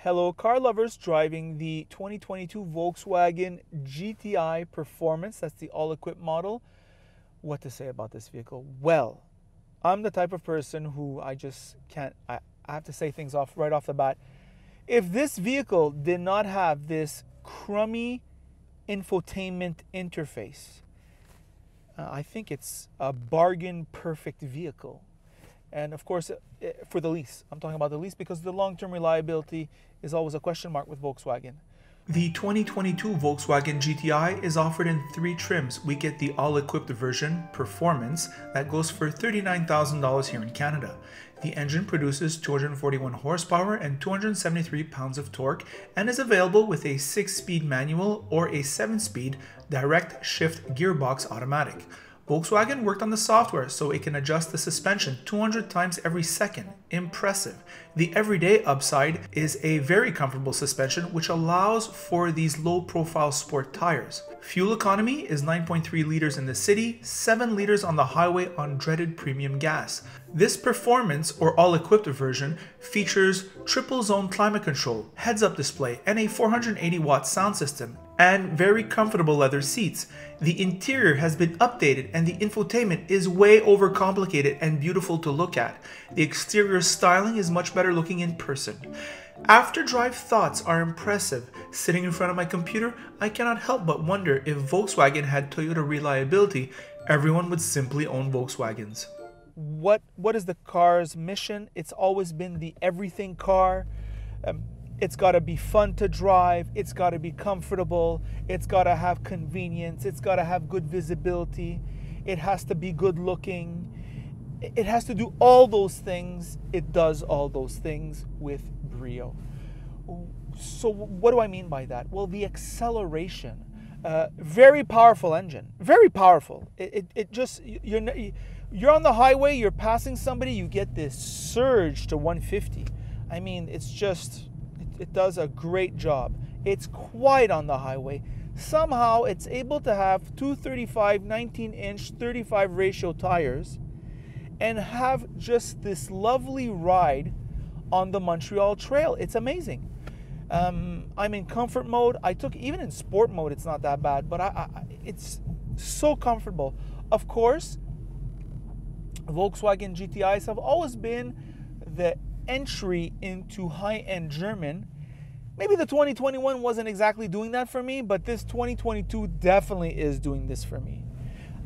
Hello car lovers driving the 2022 Volkswagen GTI Performance. That's the all-equipped model. What to say about this vehicle? Well, I'm the type of person who I just can't, I have to say things right off the bat. If this vehicle did not have this crummy infotainment interface, I think it's a bargain perfect vehicle. And of course, for the lease. I'm talking about the lease because the long-term reliability is always a question mark with Volkswagen. The 2022 Volkswagen GTI is offered in 3 trims. We get the all-equipped version, Performance, that goes for $39,000 here in Canada. The engine produces 241 horsepower and 273 pounds of torque and is available with a 6-speed manual or a 7-speed direct shift gearbox automatic. Volkswagen worked on the software so it can adjust the suspension 200 times every second. Impressive. The everyday upside is a very comfortable suspension which allows for these low-profile sport tires. Fuel economy is 9.3 liters in the city, 7 liters on the highway on dreaded premium gas. This performance or all-equipped version features triple zone climate control, heads-up display, and a 480-watt sound system, and very comfortable leather seats. The interior has been updated and the infotainment is way overcomplicated and beautiful to look at. The exterior styling is much better looking in person. After-drive thoughts are impressive. Sitting in front of my computer, I cannot help but wonder if Volkswagen had Toyota reliability, everyone would simply own Volkswagens. What is the car's mission? It's always been the everything car. It's got to be fun to drive, it's got to be comfortable, it's got to have convenience, it's got to have good visibility, it has to be good looking, it has to do all those things. It does all those things with brio. So what do I mean by that? Well, the acceleration, very powerful engine, very powerful. It just, you're on the highway, you're passing somebody, you get this surge to 150. I mean, it's just, it does a great job. It's quiet on the highway. Somehow it's able to have 235 19-inch 35 ratio tires and have just this lovely ride on the Montreal Trail. It's amazing. I'm in comfort mode. Even in sport mode, it's not that bad, but it's so comfortable. Of course, Volkswagen GTIs have always been the entry into high-end German. Maybe the 2021 wasn't exactly doing that for me, but this 2022 definitely is doing this for me.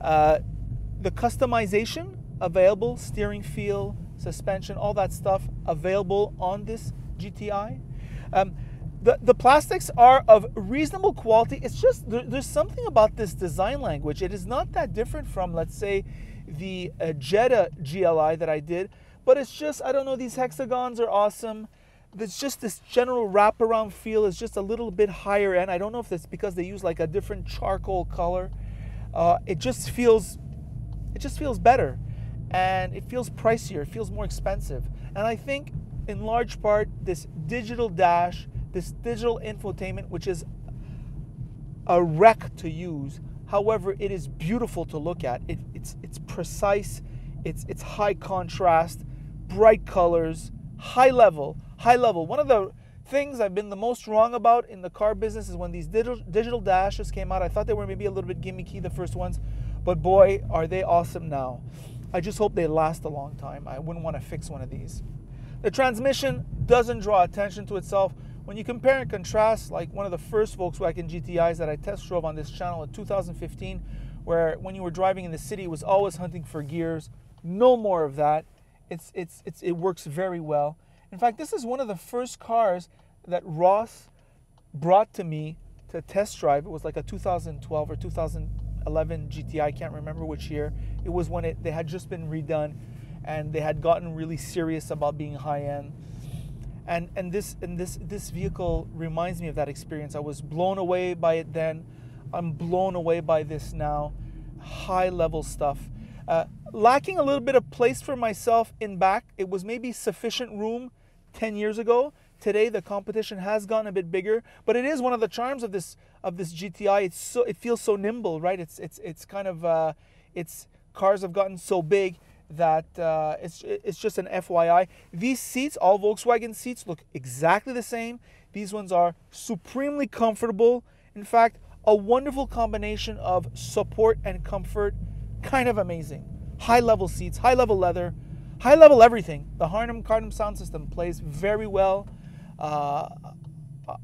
The customization available, steering feel, suspension, all that stuff available on this GTI. The plastics are of reasonable quality. It's just, there's something about this design language. It is not that different from, let's say, the Jetta GLI that I did, but it's just, I don't know, these hexagons are awesome. There's just this general wraparound feel is just a little bit higher end. I don't know if it's because they use like a different charcoal color. It just feels better, and it feels pricier. It feels more expensive. And I think in large part this digital dash, this digital infotainment, which is a wreck to use. However, it is beautiful to look at. It's precise. It's high contrast, bright colors, high level. One of the things I've been the most wrong about in the car business is when these digital dashes came out. I thought they were maybe a little bit gimmicky, the first ones, but boy, are they awesome now. I just hope they last a long time. I wouldn't want to fix one of these. The transmission doesn't draw attention to itself. When you compare and contrast, like one of the first Volkswagen GTIs that I test drove on this channel in 2015, where when you were driving in the city, it was always hunting for gears. No more of that. It works very well. In fact, this is one of the first cars that Ross brought to me to test drive. It was like a 2012 or 2011 GTI. I can't remember which year. It was when they had just been redone and they had gotten really serious about being high-end. And this vehicle reminds me of that experience. I was blown away by it then. I'm blown away by this now. High-level stuff. Lacking a little bit of place for myself in back. It was maybe sufficient room 10 years ago. Today the competition has gotten a bit bigger, but it is one of the charms of this GTI. It feels so nimble, right? It's kind of cars have gotten so big that it's just an FYI. These seats, all Volkswagen seats, look exactly the same. These ones are supremely comfortable. In fact, a wonderful combination of support and comfort. Kind of amazing. High-level seats, high-level leather, high-level everything. The Harman-Kardon sound system plays very well. A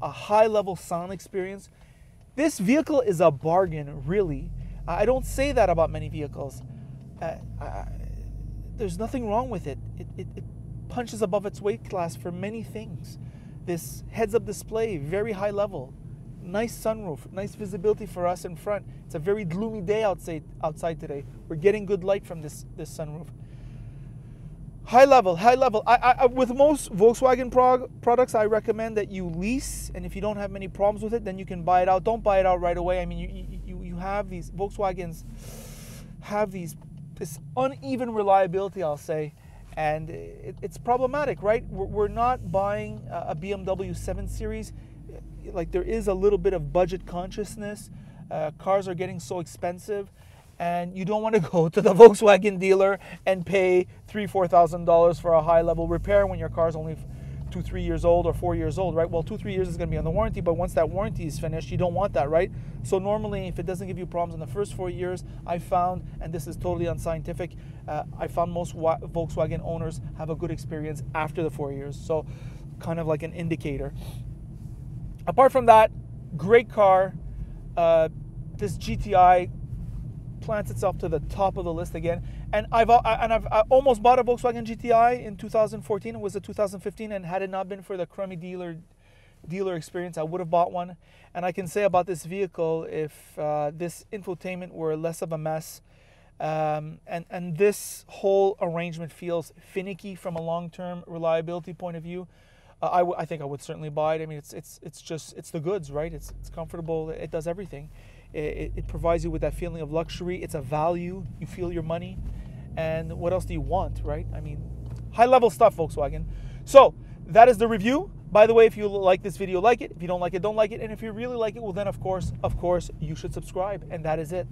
high-level sound experience. This vehicle is a bargain, really. I don't say that about many vehicles. There's nothing wrong with it. It punches above its weight class for many things. This heads-up display, very high level. Nice sunroof, nice visibility for us in front. It's a very gloomy day outside today. We're getting good light from this sunroof. High level. With most Volkswagen products, I recommend that you lease, and if you don't have many problems with it, then you can buy it out. Don't buy it out right away. I mean, you have these, Volkswagens have this uneven reliability, I'll say, and it's problematic, right? We're not buying a BMW 7 Series. Like, there is a little bit of budget consciousness. Cars are getting so expensive, and you don't want to go to the Volkswagen dealer and pay $3,000-$4,000 for a high-level repair when your car's only 2-3 years old or 4 years old, right? Well, 2-3 years is going to be on the warranty, but once that warranty is finished, you don't want that, right? So normally, if it doesn't give you problems in the first 4 years, I found, and this is totally unscientific, I found most Volkswagen owners have a good experience after the 4 years. So kind of like an indicator. Apart from that, great car. This GTI plants itself to the top of the list again. And I almost bought a Volkswagen GTI in 2014. It was a 2015, and had it not been for the crummy dealer experience, I would have bought one. And I can say about this vehicle, if this infotainment were less of a mess, and this whole arrangement feels finicky from a long-term reliability point of view, I think I would certainly buy it. I mean, it's the goods, right? It's comfortable. It does everything. It provides you with that feeling of luxury. It's a value. You feel your money. And what else do you want, right? I mean, high-level stuff, Volkswagen. So that is the review. By the way, if you like this video, like it. If you don't like it, don't like it. And if you really like it, well, then of course, you should subscribe. And that is it.